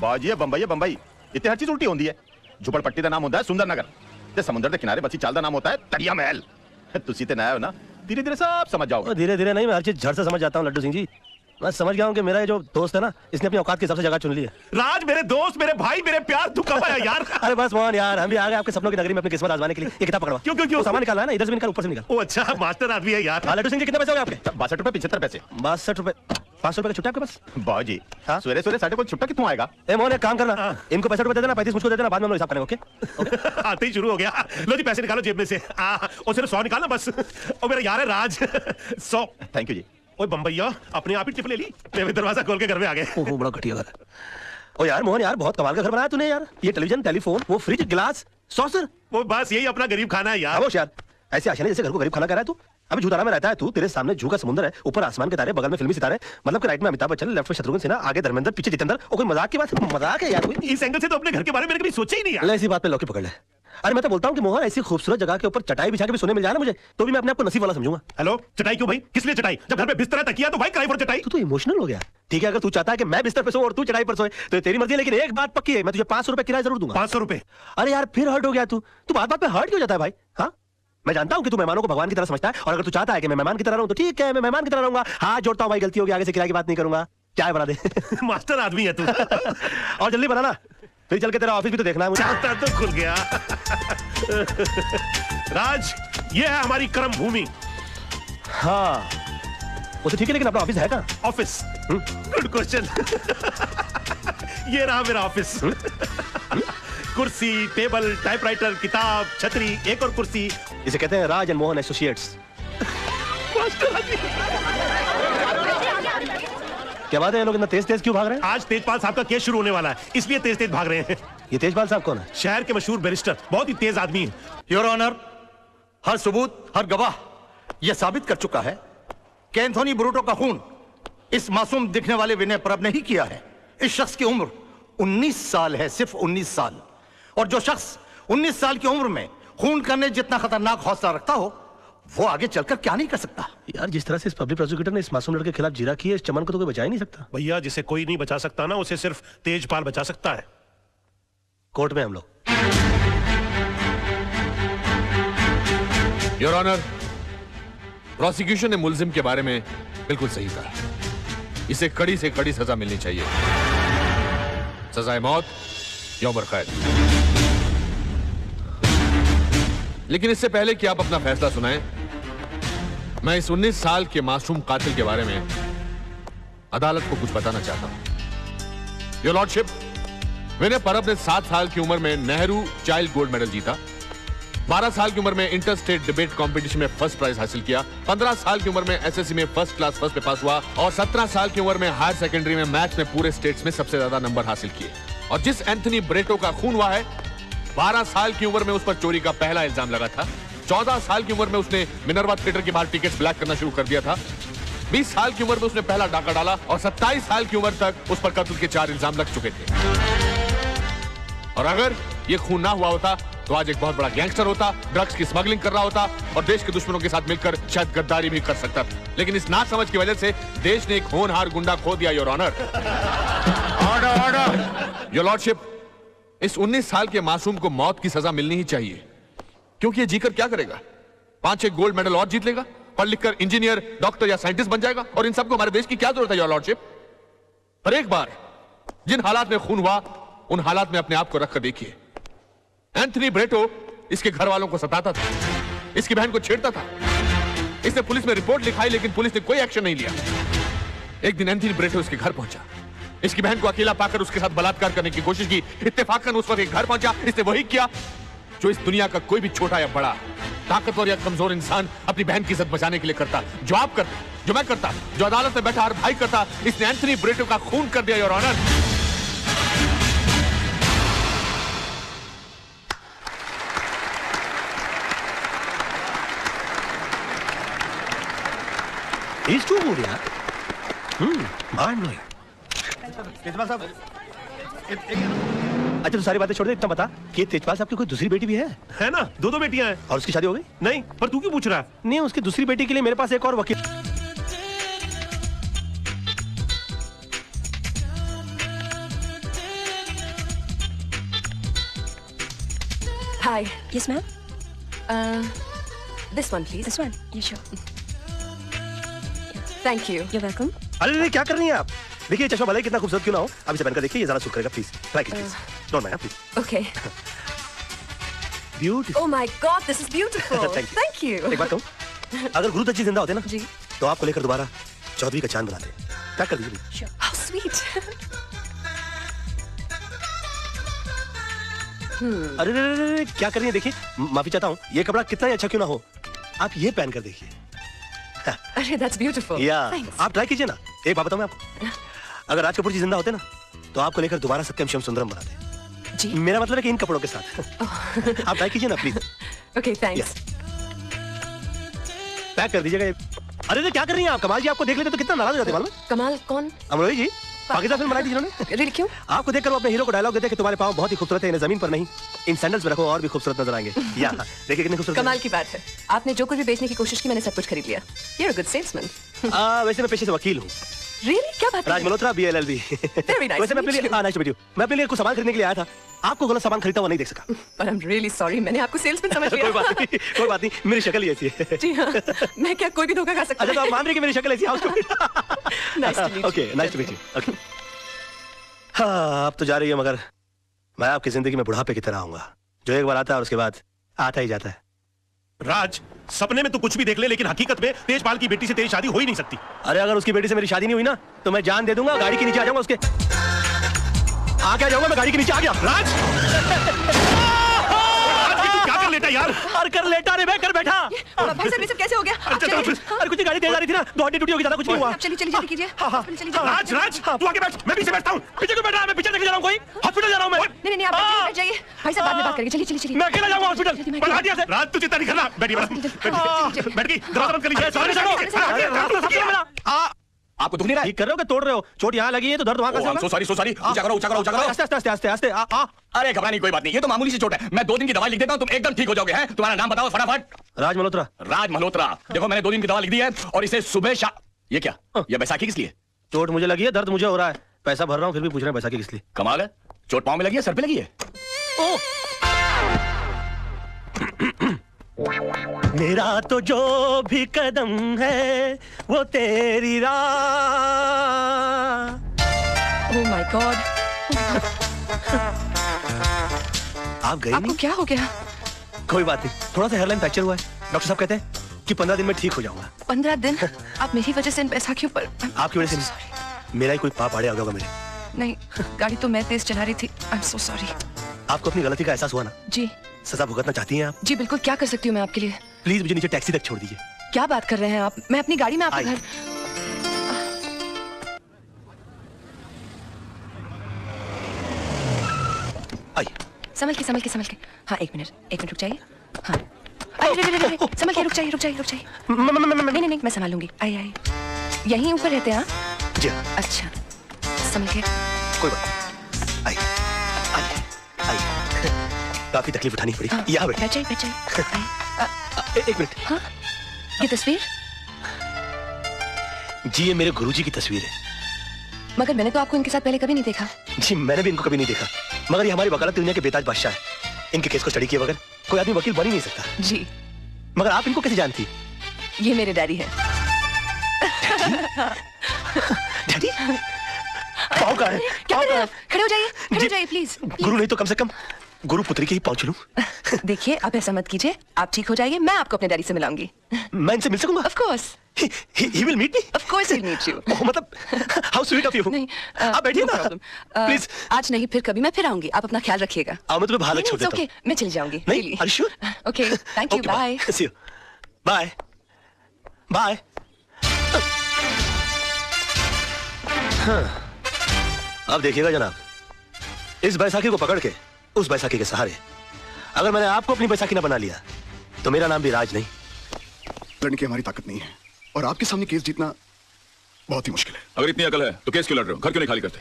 बाजी है बंबई इतने हर चीज उल्टी होती है। झुपड़पट्टी का नाम होता है सुंदर नगर ते समुद्र के किनारे बसी चाल का नाम होता है तरिया महल। तुसी ते नया हो ना, धीरे धीरे सब समझ जाओगे। धीरे धीरे नहीं, मैं हर चीज झट से समझ जाता हूँ लड्डू सिंह जी। मैं समझ गया हूँ कि मेरा ये जो दोस्त है ना, इसने अपनी औकात के हिसाब से जगह चुन ली है। राज मेरे दोस्त, मेरे भाई, मेरे प्यार, तू कब आया यार? अरे बस मोहन यार, हम भी आ गए आपके सपनों की नगरी में अपनी किस्मत आजमाने के लिए। ये किताब पकड़वा। क्यों क्यों क्यों? सामान निकालना है ना, इधर से भी निकाल, ऊपर से निकाल। ओ अच्छा, मास्टर आदमी है यार। लड्डू सिंह जी कितने पैसे हो गए आपके? 62 रुपए 75 पैसे। 62 रुपए 500 रुपए का छुट्टा आपके पास? बाजी हाँ? सवेरे सवेरे साढ़े को छुट्टा कितना आएगा? ए मोहन एक काम करना, इनको 65 रुपए दे देना, 35 मुझको दे देना, बाद में हम लोग हिसाब करेंगे। ओके आते ही शुरू हो गया। लो जी पैसे निकालो जेब में से। और सिर्फ 100 निकालना बस। और मेरा यार है राज। 100। थैंक यू जी। ओए बम्बैया, अपने आप ही टिप ले ली। मैं दरवाजा खोल के घर में आ गए। ओहो बड़ा घटिया घर। ओ यार मोहन यार, बहुत कमाल का घर बनाया तूने यार। ये टेलीविजन, टेलीफोन, वो फ्रिज, गिलास, सॉसर। वो बस यही अपना गरीब खाना है यार। खामोश यार, ऐसे आशियाने जैसे घर को गरीब खाना कह रहा है तू। अभी झूठारा में रहता है तू, तेरे सामने जू का समुद्र है, ऊपर आसमान के तारे, बगल में फिल्मी सितारे, मतलब कि राइट में अमिताभ बच्चन, लेफ्ट में शत्रुघ्न सिन्हा, आगे धर्मेंद्र, पीछे जितेंद्र। और कोई मजाक की बात? मजाक है यार कोई? इस एंगल से तो अपने घर के बारे में कभी सोचा ही नहीं यार। ले इसी बात पे लौकी पकड़ ले। अरे मैं तो बोलता हूँ कि मोहन ऐसी खूबसूरत जगह के ऊपर चटाई बिछा के भी सोने मिल जाए ना मुझे, तो भी मैं अपने आप को नसीब वाला समझूंगा। हेलो, चटाई क्यों भाई? किस लिए चटाई? जब घर में बिस्तर है, तकिया, तो भाई किराए पर चटाई। तू तो इमोशनल हो गया। ठीक है, अगर तू चाहता है कि मैं बिस्तर पे सोऊं और तू चटाई पर सोए तो तेरी मर्जी है, लेकिन एक बात पक्की है, मैं तुझे 500 रुपए किराया जरूर दूंगा। 500 रुपए? अरे यार फिर हर्ट हो गया तू बात बात पे हर्ट क्यों जाता है भाई? हाँ मैं जानता हूँ कि तू मेहमानों को भगवान की तरह समझता है, और अगर तू चाहता है कि मैं मेहमान की तरह रहूं तो ठीक है, मैं मेहमान की तरह रहूंगा। हाथ जोड़ता हूँ भाई, गलती होगी, आगे से किराए की बात नहीं करूंगा। चाय बना दे। मास्टर आदमी है तू। और जल्दी बनाना, फिर चल के तेरा ऑफिस भी तो देखना है मुझे। चाहता तो खुल गया। राज, ये है हमारी कर्म भूमि। हाँ वो तो ठीक है, लेकिन अपना ऑफिस है कहाँ? ऑफिस? Good question. ये रहा मेरा ऑफिस। कुर्सी, टेबल, टाइपराइटर, किताब, छतरी, एक और कुर्सी। इसे कहते हैं राज एंड मोहन एसोसिएट्स। क्या बात है, ये लोग इतना तेज तेज क्यों भाग रहे हैं? आज तेजपाल साहब का केस शुरू होने वाला है, इसलिए तेज तेज भाग रहे हैं। ये तेजपाल साहब कौन है? शहर के मशहूर बैरिस्टर, बहुत ही तेज आदमी है। योर ऑनर, हर सबूत, हर गवाह यह साबित कर चुका है कि एंथोनी ब्रूटो का खून इस मासूम दिखने वाले विनय परब ने ही किया है। इस शख्स की उम्र 19 साल है, सिर्फ 19 साल। और जो शख्स 19 साल की उम्र में खून करने जितना खतरनाक हौसला रखता हो, वो आगे चलकर क्या नहीं कर सकता। यार जिस तरह से इस पब्लिक प्रोसिक्यूटर ने इस मासूम लड़के के खिलाफ जीरा की है, इस चमन को तो कोई बचा ही नहीं सकता। भैया, जिसे कोई नहीं बचा सकता ना, उसे सिर्फ तेजपाल बचा सकता है। कोर्ट में हम लोग। योर ऑनर, प्रोसिक्यूशन ने मुल्जिम के बारे में बिल्कुल सही कहा। इसे कड़ी से कड़ी सजा मिलनी चाहिए, सजाए मौत या उम्र कैद। लेकिन इससे पहले कि आप अपना फैसला सुनाएं, मैं इस 19 साल के मासूम कातिल के बारे में अदालत को कुछ बताना चाहता हूं। योर लॉर्डशिप, विनय परब ने 7 साल की उम्र में नेहरू चाइल्ड गोल्ड मेडल जीता, 12 साल की उम्र में इंटर स्टेट डिबेट कंपटीशन में फर्स्ट प्राइज हासिल किया, 15 साल की उम्र में एसएससी में फर्स्ट क्लास फर्स्ट पे पास हुआ, और 17 साल की उम्र में हायर सेकेंडरी में मैथ्स में पूरे स्टेट्स में सबसे ज्यादा नंबर हासिल किए। और जिस एंथनी ब्रेटो का खून हुआ है, 12 साल की उम्र में उस पर चोरी का पहला इल्जाम लगा था, 14 साल की उम्र में उसने मिनर्वा थिएटर के बाहर टिकट्स ब्लैक करना शुरू कर दिया था, 20 साल की उम्र में उसने पहला डाका डाला, और 27 साल की उम्र तक उस पर कत्ल के 4 इल्जाम लग चुके थे। और अगर ये खून ना हुआ होता तो आज एक बहुत बड़ा गैंगस्टर होता, ड्रग्स की स्मगलिंग कर रहा होता, और देश के दुश्मनों के साथ मिलकर शायद गद्दारी भी कर सकता था। लेकिन इस नासमझ की वजह से देश ने एक होनहार गुंडा खो दिया। Your honour. Order order. Your lordship, इस 19 साल के मासूम को मौत की सजा मिलनी ही चाहिए, क्योंकि ये जीकर क्या करेगा? 5-6 गोल्ड मेडल और जीत लेगा, पढ़ लिखकर इंजीनियर, डॉक्टर या साइंटिस्ट बन जाएगा, और इन सबको हमारे देश की क्या जरूरत है? योर लॉर्डशिप, पर एक बार जिन हालात में खून हुआ, उन हालात में अपने आप को रखकर देखिए। एंथनी ब्रेटो इसके घर वालों को सताता था, इसकी बहन को छेड़ता था, इसने पुलिस में रिपोर्ट लिखाई, लेकिन पुलिस ने कोई एक्शन नहीं लिया। एक दिन एंथनी ब्रेटो इसके घर पहुंचा, इसकी बहन को अकेला पाकर उसके साथ बलात्कार करने की कोशिश की। इत्तेफाकन उस वक्त एक घर पहुंचा, इसने वही किया जो इस दुनिया का कोई भी छोटा या बड़ा, ताकतवर या कमजोर इंसान अपनी बहन की इज्जत बचाने के लिए करता, जो आप करते, जो मैं करता, जो अदालत में बैठा हर भाई करता। इसने एंथनी ब्रेटो का खून कर दिया। Your honour. He's too good यार। mind blowing। अच्छा तो सारी बातें छोड़ दे, इतना बता कि तेजपाल साहब की कोई दूसरी बेटी भी है? है ना, 2 बेटियां हैं। और उसकी शादी हो गई? नहीं, पर तू क्यों पूछ रहा है? नहीं, उसकी दूसरी बेटी के लिए मेरे पास एक और वकील। Hi. Yes, ma'am. This one, please. This one. Yeah, sure. Thank you. You're welcome. अरे क्या कर रही हैं आप? देखिए ये चश्मा भले ही कितना खूबसूरत क्यों ना हो, आप इसे पहनकर देखिए, ये ज़रा सूट करेगा, प्लीज ट्राई कीजिए, don't mind please. Okay. Beautiful. Oh my God, this is beautiful. Thank you. Thank you. एक बात कहूँ, अगर गुरु दत्त जी जिंदा होते ना, जी। तो आपको लेकर दोबारा चौधरी का चांद बनाते। पैक कर दीजिए। Sure. How sweet. अरे रे रे रे, क्या कर रही है? देखिए, माफी चाहता हूँ, ये कपड़ा कितना ही अच्छा क्यों ना हो, आप ये पहन कर देखिए। अरे, that's beautiful. या Thanks. आप ट्राई कीजिए ना। एक बात बताऊं मैं आपको, अगर राज कपूर जी जिंदा होते ना, तो आपको लेकर दोबारा सत्यम शिवम सुंदरम बनाते। जी। मेरा मतलब है कि इन कपड़ों के साथ। आप ट्राई कीजिए ना प्लीज। Okay, thanks. पैक कर दीजिएगा ये। अरे रे क्या कर रही हैं आप? कमाल जी आपको देख लेते तो कितना नाराज हो जाते मालूम है? कमाल कौन? अमरोही जी, पाकिस्तान फिल्म बनाई थी जिन्होंने। Really, क्यों? आपको देखकर वो अपने हीरो को डायलॉग देते कि तुम्हारे पाँव बहुत ही खूबसूरत है, इन्हें जमीन पर नहीं इन सैंडल्स में रखो और भी खूबसूरत नजर आएंगे। या देखिए कितने खूबसूरत। कमाल की बात है। आपने जो कुछ भी बेचने की कोशिश की, मैंने सब कुछ खरीद लिया। You're a good salesman. वैसे मैं पेशे से वकील हूँ। Really? क्या बात राज है? मल्होत्रा BLLB। Very nice वैसे मैं to अपने meet लिए you. Nice to meet you. मैं अपने लिए कुछ सामान खरीदने के लिए आया था, आपको गलत सामान खरीदता हुआ नहीं देख सका। But I'm really sorry, मैंने आपको सेल्समैन समझ लिया। कोई बात नहीं, कोई बात नहीं, मेरी शक्ल ही ऐसी है। जी हाँ, मैं क्या कोई भी धोखा खा सकता अच्छा तो है? आप मान रही कि मेरी शक्ल ऐसी है? Nice to meet you. Okay, nice to meet you. Okay. हाँ, अब तो जा रही है, मगर मैं आपकी जिंदगी में बुढ़ापे की तरह आऊंगा, जो एक बार आता है और उसके बाद आता ही जाता है। राज, सपने में तू कुछ भी देख ले, लेकिन हकीकत में तेजपाल की बेटी से तेरी शादी हो ही नहीं सकती। अरे अगर उसकी बेटी से मेरी शादी नहीं हुई ना, तो मैं जान दे दूंगा, गाड़ी के नीचे आ जाऊंगा उसके। आ क्या जाऊंगा मैं? गाड़ी के नीचे आ गया। राज, राज तू क्या कर लेटा यार? और कर लेटा रे, मैं कर बैठा। भाई साहब, ये सब कैसे हो गया? आप चलो, चलिए। अरे कुछ नहीं, गाड़ी तेज आ रही थी ना, दो हड्डी टूटी होगी, ज्यादा कुछ नहीं हुआ। आप चलिए, चलिए, जल्दी कीजिए। हॉस्पिटल चलिए, चलिए। राज, राज, तू आगे बैठ, मैं पीछे बैठता हूँ। पीछे क्यों बैठा है? मैं पीछे लेके जा रहा हूँ, कोई हॉस्पिटल जा रहा हूँ मैं। नहीं, नहीं, आप बैठ जाइए। भाई साहब, बाद में बात करेंगे। चलिए, चलिए, चलिए। मैं अकेला जाऊंगा हॉस्पिटल। बढ़ा दिया से। राज, तू चिंता नहीं करना, बैठी बैठ गई, दरवाजा बंद कर लीजिए। सॉरी सॉरी, आपको दुख नहीं रहा है? ठीक कर रहे हो कि तोड़ रहे हो? चोट यहाँ लगी है तो दर्द वहाँ कैसे होगा? सो सॉरी ऊंचा करो ऊंचा करो ऊंचा करो। आस्ते आस्ते आस्ते आस्ते आस्ते अरे घबराने की कोई बात नहीं, ये तो मामूली सी चोट है। मैं 2 दिन की दवा लिख देता हूँ, तुम एकदम ठीक हो जाओगे। हैं? तुम्हारा नाम बताओ फटाफट। राज मल्होत्रा। राज मल्होत्रा। देखो मैंने 2 दिन की दवा लिख दी है और इसे सुबह ये क्या, ये बैसाखी किस लिए? चोट मुझे लगी है, दर्द मुझे हो रहा है, पैसा भर रहा हूँ, फिर भी पूछ रहे हैं पैसा की किस लिए? कमाल है, चोट पाँव में लगी है, सर पे लगी है? मेरा तो जो भी कदम है वो तेरी राह। Oh my God. आप गई आपको नहीं? क्या हो गया? कोई बात नहीं, थोड़ा सा हेयरलाइन फ्रैक्चर हुआ है, डॉक्टर साहब कहते हैं कि 15 दिन में ठीक हो जाऊंगा। 15 दिन? आप मेरी वजह से इन बैसाखियों पर। आपकी वजह से नहीं, मेरा ही कोई पाप आड़े आ गया मेरे। नहीं, गाड़ी तो मैं तेज चला रही थी। I'm so sorry. आपको अपनी गलती का एहसास हुआ ना? जी, सजा भुगतना चाहती हैं आप? जी बिल्कुल। क्या कर सकती हूँ मैं आपके लिए? प्लीज मुझे नीचे टैक्सी तक छोड़ दीजिए। क्या बात कर रहे हैं आप? मैं अपनी गाड़ी में आपके आइए। घर। आइए। संभल के। हाँ, एक मिनट रुक जाइए। हाँ, अरे संभल के, रुक जाइए। नहीं, मैं संभाल लूंगी। आइए। यहीं ऊपर रहते हैं? हाँ, जी हाँ। अच्छा, संभल के। कोई बात नहीं। आइए आइए। काफी तकलीफ उठानी पड़ी। हाँ, यहाँ बैठ जाइए। आइए। एक मिनट। हाँ, ये तस्वीर? जी ये मेरे गुरुजी की तस्वीर है। मगर मैंने तो आपको इनके साथ पहले कभी नहीं देखा। जी मैंने भी इनको कभी नहीं देखा, मगर ये हमारी वकालत दुनिया के बेताज बादशाह है। इनके केस को स्टडी किए बगैर कोई आदमी वकील बन ही नहीं सकता। जी, मगर आप इनको कैसे जानती? ये मेरे डैडी है। डैडी? पाँव कहाँ है? क्या कर रहे हैं आप? खड़े हो जाइए प्लीज। गुरु नहीं तो कम से कम गुरु पुत्री के ही पहुंच लूं। देखिए, आप ऐसा मत कीजिए। आप ठीक हो जाइए, मैं आपको अपने डैडी से मिलाऊंगी। मैं इनसे मिल सकूंगा? Of course. He will meet me? Of course he'll meet you. ओह, मतलब how sweet of you. नहीं, आप बैठिए no ना। problem. Please. आज नहीं, फिर कभी मैं फिर आऊंगी। आप अपना ख्याल रखिएगा। आओ, मैं तुम्हें बाहर छोड़ देता हूँ। ओके, मैं चली जाऊंगी। नहीं, Really. are you sure? Okay, thank you. Okay, Bye. See you. Bye. Bye. अब देखिएगा जनाब, इस बैसाखी को पकड़ के उस बैसाखी के सहारे अगर मैंने आपको अपनी बैसाखी ना बना लिया तो मेरा नाम भी राज नहीं। लड़ने की हमारी ताकत नहीं है और आपके सामने केस जीतना बहुत ही मुश्किल है। अगर इतनी अकल है तो केस क्यों लड़ रहे हो? घर क्यों नहीं खाली करते?